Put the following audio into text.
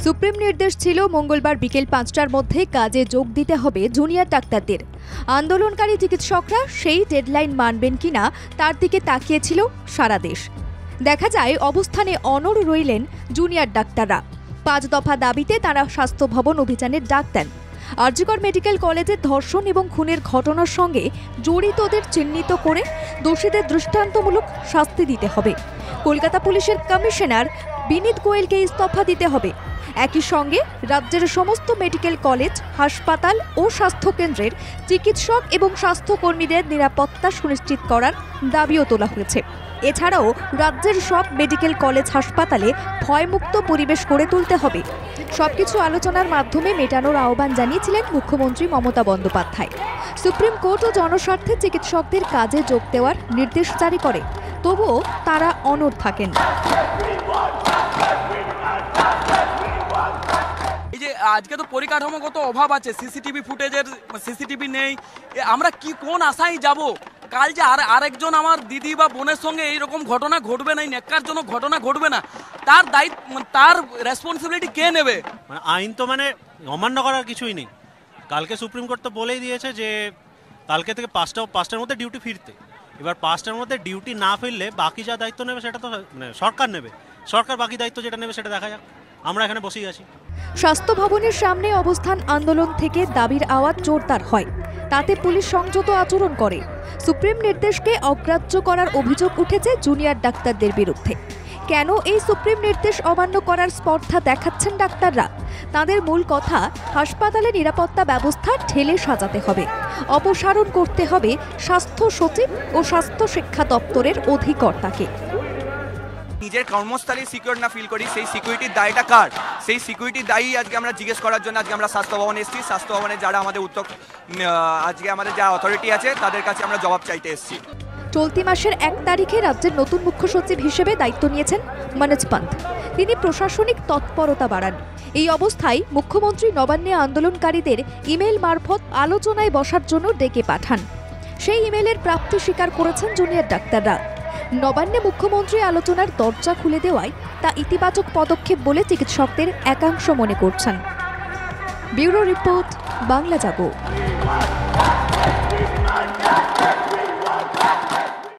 Supreme নির্দেশ ছিল মঙ্গলবার বিকেল ৫টার মধ্যে কাজে যোগ দিতে হবে জুনিয়র ডাক্তারদের। আন্দোলনকারী চিকিৎসকরা সেই ডেডলাইন মানবেন কিনা তার দিকে তাকিয়েছিল সারা দেশ। দেখা যায় অবস্থানে অনড় রইলেন জুনিয়র ডাক্তাররা। ৫ দফা দাবিতে তারা স্বাস্থ্য ভবন অভিযানের ডাক দেন। আরজিকর মেডিকেল কলেজের ধর্ষণ এবং খুনের ঘটনার সঙ্গে জড়িতদের চিহ্নিত করে দোষীদের দৃষ্টান্তমূলক শাস্তি দিতে হবে। কলকাতা পুলিশের কমিশনার বিনীত গোয়েলকে ইস্তফা দিতে হবে। একই সঙ্গে রাজ্যের সমস্ত মেডিকেল কলেজ, হাসপাতাল ও স্বাস্থ্যকেন্দ্রের চিকিৎসক এবং স্বাস্থ্যকর্মীদের নিরাপত্তা সুনিশ্চিত করার দাবিও তোলা হয়েছে। এছাড়াও রাজ্যের সব মেডিকেল কলেজ, হাসপাতালে ভয়মুক্ত পরিবেশ গড়ে তুলতে হবে। সবকিছু আলোচনার মাধ্যমে মেটানোর আহ্বান জানিয়েছিলেন মুখ্যমন্ত্রী মমতা বন্দ্যোপাধ্যায়। সুপ্রিম কোর্টও জনস্বার্থে চিকিৎসকদের কাজে যোগ দেওয়ার নির্দেশ জারি করে, তবুও তারা অনড় থাকেন। আজকে তো পরিকাঠামোগত অভাব আছে, সিসিটিভি নেই। আমরা কি কোন আশায় যাব? কাল যে আরেকজন আমার দিদি বা বোনের সঙ্গে এইরকম ঘটনা ঘটবে না, ন্যাক্কারজনক ঘটনা ঘটবে না, তার দায়িত্ব, তার রেসপন্সিবিলিটি কে নেবে? আইন তো অমান্য করার কিছুই নেই। কালকে সুপ্রিম কোর্ট তো বলেই দিয়েছে যে কালকে থেকে 5টার মধ্যে ডিউটি ফিরতে। এবার 5টার মধ্যে ডিউটি না ফিরলে বাকি যা দায়িত্ব নেবে সেটা তো সরকার নেবে। সরকার বাকি দায়িত্ব যেটা নেবে সেটা দেখা যাক। আমরা এখানে বসেই আছি। স্বাস্থ্য ভবনের সামনে অবস্থান আন্দোলন থেকে দাবির আওয়াজ জোরদার হয়। তাতে পুলিশ সংযত আচরণ করে। সুপ্রিম নির্দেশকে অগ্রাহ্য করার অভিযোগ উঠেছে জুনিয়র ডাক্তারদের বিরুদ্ধে। কেন এই সুপ্রিম নির্দেশ অমান্য করার স্পর্ধা দেখাচ্ছেন ডাক্তাররা? তাদের মূল কথা, হাসপাতালে নিরাপত্তা ব্যবস্থা ঢেলে সাজাতে হবে, অপসারণ করতে হবে স্বাস্থ্য সচিব ও স্বাস্থ্য শিক্ষা দপ্তরের অধিকর্তাকে। নিজের কর্মস্থলে সিকিউর না ফিল করি, সেই সিকিউরিটির দায়টা কার? সেই সিকিউরিটির দায়ী আজকে আমরা জিজ্ঞেস করার জন্য আজকে আমরা স্বাস্থ্য ভবনে এসেছি। স্বাস্থ্য ভবনে যারা আমাদের আজকে আমাদের যা অথরিটি আছে তাদের কাছে আমরা জবাব চাইতে এসেছি। চলতি মাসের ১ তারিখে রাজ্যের নতুন মুখ্য সচিব হিসেবে দায়িত্ব নিয়েছেন মনোজ পান্থ। তিনি প্রশাসনিক তৎপরতা বাড়ান। এই অবস্থায় মুখ্যমন্ত্রী নবান্নে আন্দোলনকারীদের ইমেল মারফত আলোচনায় বসার জন্য ডেকে পাঠান। সেই ইমেলের প্রাপ্তি স্বীকার করেছেন জুনিয়র ডাক্তাররা। নবান্নে মুখ্যমন্ত্রী আলোচনার দরজা খুলে দেওয়ায় তা ইতিবাচক পদক্ষেপ বলে চিকিৎসকদের একাংশ মনে করছেন। ব্যুরো রিপোর্ট, বাংলা জাগো।